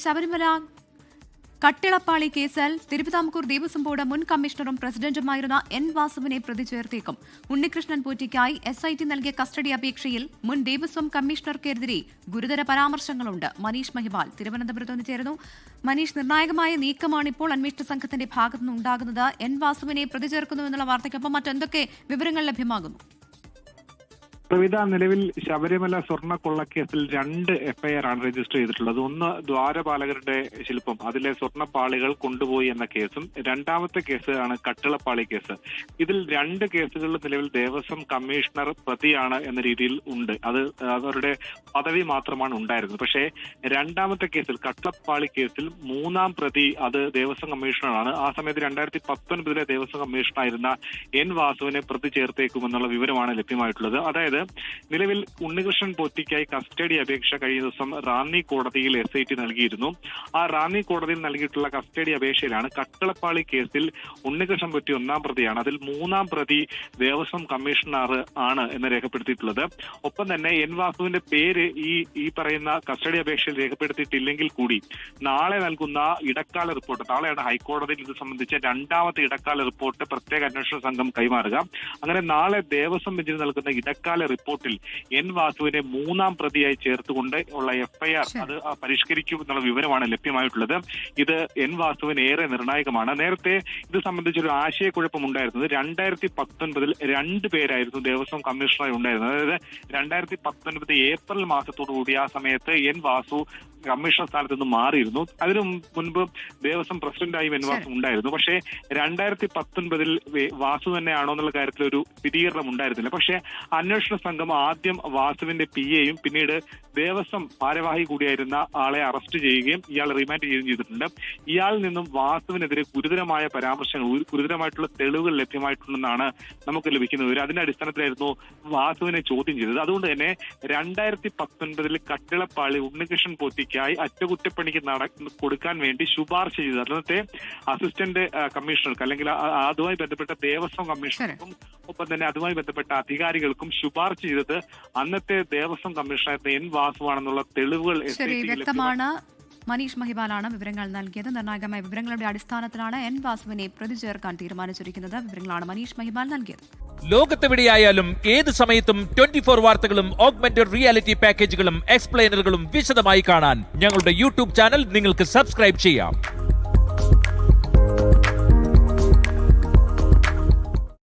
ശബരിമല കട്ടിളപ്പാളി കേസിൽ തിരുവിതാംകൂർ ദേവസ്വം ബോർഡ് മുൻ കമ്മീഷണറും പ്രസിഡന്റുമായിരുന്ന എൻ വാസുവിനെ പ്രതി ചേർത്തേക്കും. ഉണ്ണികൃഷ്ണൻ പോറ്റിക്കായി SIT നൽകിയ കസ്റ്റഡി അപേക്ഷയിൽ മുൻ ദേവസ്വം കമ്മീഷണർക്കെതിരെ ഗുരുതര പരാമർശങ്ങളുണ്ട്. മനീഷ് മഹിപാൽ തിരുവനന്തപുരത്ത് നിന്ന് ചേരുന്നു. മനീഷ്, നിർണായകമായ നീക്കമാണ് ഇപ്പോൾ അന്വേഷണ സംഘത്തിന്റെ ഭാഗത്തുനിന്നുണ്ടാകുന്നത്. എൻ വാസുവിനെ പ്രതി ചേർക്കുന്നുവെന്നുള്ള വാർത്തയ്ക്കൊപ്പം മറ്റെന്തൊക്കെ വിവരങ്ങൾ ലഭ്യമാകുന്നു? പ്രവിത, നിലവിൽ ശബരിമല സ്വർണ്ണ കൊള്ളക്കേസിൽ 2 FIR ആണ് രജിസ്റ്റർ ചെയ്തിട്ടുള്ളത്. ഒന്ന് ദ്വാരപാലകരുടെ ശില്പം, അതിലെ സ്വർണ്ണപ്പാളികൾ കൊണ്ടുപോയി എന്ന കേസും, രണ്ടാമത്തെ കേസ് ആണ് കട്ടിളപ്പാളി കേസ്. ഇതിൽ 2 കേസുകളിൽ നിലവിൽ ദേവസ്വം കമ്മീഷണർ പ്രതിയാണ് എന്ന രീതിയിൽ ഉണ്ട്. അത് അവരുടെ പദവി മാത്രമാണ് ഉണ്ടായിരുന്നത്. പക്ഷേ രണ്ടാമത്തെ കേസിൽ, കട്ടിളപ്പാളി കേസിൽ 3ാം പ്രതി അത് ദേവസ്വം കമ്മീഷണറാണ്. ആ സമയത്ത് 2019 ദേവസ്വം കമ്മീഷണറായിരുന്ന എൻ വാസുവിനെ പ്രതി ചേർത്തേക്കുമെന്നുള്ള വിവരമാണ് ലഭ്യമായിട്ടുള്ളത്. അതായത് നിലവിൽ ഉണ്ണികൃഷ്ണൻ പോറ്റിക്കായി കസ്റ്റഡി അപേക്ഷ കഴിഞ്ഞ ദിവസം റാന്നി കോടതിയിൽ SIT നൽകിയിരുന്നു. ആ റാന്നി കോടതിയിൽ നൽകിയിട്ടുള്ള കസ്റ്റഡി അപേക്ഷയിലാണ് കട്ടിളപ്പാളി കേസിൽ ഉണ്ണികൃഷ്ണൻ പോറ്റി 1ാം പ്രതിയാണ്, അതിൽ 3ാം പ്രതി ദേവസ്വം കമ്മീഷണർ ആണ് എന്ന് രേഖപ്പെടുത്തിയിട്ടുള്ളത്. ഒപ്പം തന്നെ എൻ വാസുവിന്റെ പേര് ഈ പറയുന്ന കസ്റ്റഡി അപേക്ഷയിൽ രേഖപ്പെടുത്തിയിട്ടില്ലെങ്കിൽ കൂടി നാളെ നൽകുന്ന ഇടക്കാല റിപ്പോർട്ട്, നാളെയാണ് ഹൈക്കോടതിയിൽ ഇത് സംബന്ധിച്ച 2ാമത്തെ ഇടക്കാല റിപ്പോർട്ട് പ്രത്യേക അന്വേഷണ സംഘം കൈമാറുക. അങ്ങനെ നാളെ ദേവസ്വം ബെഞ്ചിന് നൽകുന്ന ഇടക്കാല റിപ്പോർട്ടിൽ എൻ വാസുവിനെ 3ാം പ്രതിയായി ചേർത്തുകൊണ്ട് ഉള്ള FIR അത് പരിഷ്കരിക്കും എന്നുള്ള വിവരമാണ് ലഭ്യമായിട്ടുള്ളത്. ഇത് എൻ വാസുവിന് ഏറെ നിർണായകമാണ്. നേരത്തെ ഇത് സംബന്ധിച്ചൊരു ആശയക്കുഴപ്പം ഉണ്ടായിരുന്നത് 2019 2 പേരായിരുന്നു ദേവസ്വം കമ്മീഷണറായി ഉണ്ടായിരുന്നത്. അതായത് 2019 ഏപ്രിൽ മാസത്തോടുകൂടി ആ സമയത്ത് എൻ വാസു കമ്മീഷണർ സ്ഥാനത്ത് നിന്ന് മാറിയിരുന്നു. അതിനു മുൻപ് ദേവസ്വം പ്രസിഡന്റായും എൻ വാസു ഉണ്ടായിരുന്നു. പക്ഷേ 2019 വാസു തന്നെയാണോ എന്നുള്ള കാര്യത്തിൽ ഒരു സ്ഥിരീകരണം ഉണ്ടായിരുന്നില്ല. പക്ഷേ അന്വേഷണ സംഘം ആദ്യം വാസുവിന്റെ PAയും പിന്നീട് ദേവസ്വം ഭാരവാഹി കൂടിയായിരുന്ന ആളെ അറസ്റ്റ് ചെയ്യുകയും ഇയാൾ റിമാൻഡ് ചെയ്യുകയും ചെയ്തിട്ടുണ്ട്. ഇയാളിൽ നിന്നും വാസുവിനെതിരെ ഗുരുതരമായ പരാമർശങ്ങൾ, ഗുരുതരമായിട്ടുള്ള തെളിവുകൾ ലഭ്യമായിട്ടുണ്ടെന്നാണ് നമുക്ക് ലഭിക്കുന്നത്. അതിന്റെ അടിസ്ഥാനത്തിലായിരുന്നു വാസുവിനെ ചോദ്യം ചെയ്തത്. അതുകൊണ്ട് തന്നെ 2019 കട്ടിളപ്പാളി ഉണ്ണികൃഷ്ണൻ പോറ്റിക്കായി അറ്റകുറ്റപ്പണിക്ക് കൊടുക്കാൻ വേണ്ടി ശുപാർശ ചെയ്തത് അന്നത്തെ അസിസ്റ്റന്റ് കമ്മീഷണർക്ക്, അല്ലെങ്കിൽ അതുമായി ബന്ധപ്പെട്ട ദേവസ്വം കമ്മീഷണർക്കും ഒപ്പം തന്നെ അതുമായി ബന്ധപ്പെട്ട അധികാരികൾക്കും ശുപാർശ ചെയ്തത് അന്നത്തെ ദേവസ്വം കമ്മീഷണർ എൻ വാസുവാണെന്നുള്ള തെളിവുകൾ വ്യക്തമാണ്. മനീഷ് മഹിപാലാണ് വിവരങ്ങൾ നൽകിയത്. നിർണായകമായ വിവരങ്ങളുടെ അടിസ്ഥാനത്തിലാണ് എൻ വാസുവിനെ പ്രതി ചേർക്കാൻ തീരുമാനിച്ചിരിക്കുന്നത്. വിവരങ്ങളാണ് മനീഷ് മഹിപാൽ നൽകിയത്. ലോകത്തെവിടെയായാലും ഏത് സമയത്തും 24 വാർത്തകളും ഓഗ്മെന്റഡ് റിയാലിറ്റി പാക്കേജുകളും എക്സ്പ്ലെയിനറുകളും വിശദമായി കാണാൻ ഞങ്ങളുടെ YouTube ചാനൽ നിങ്ങൾക്ക് സബ്സ്ക്രൈബ് ചെയ്യാം.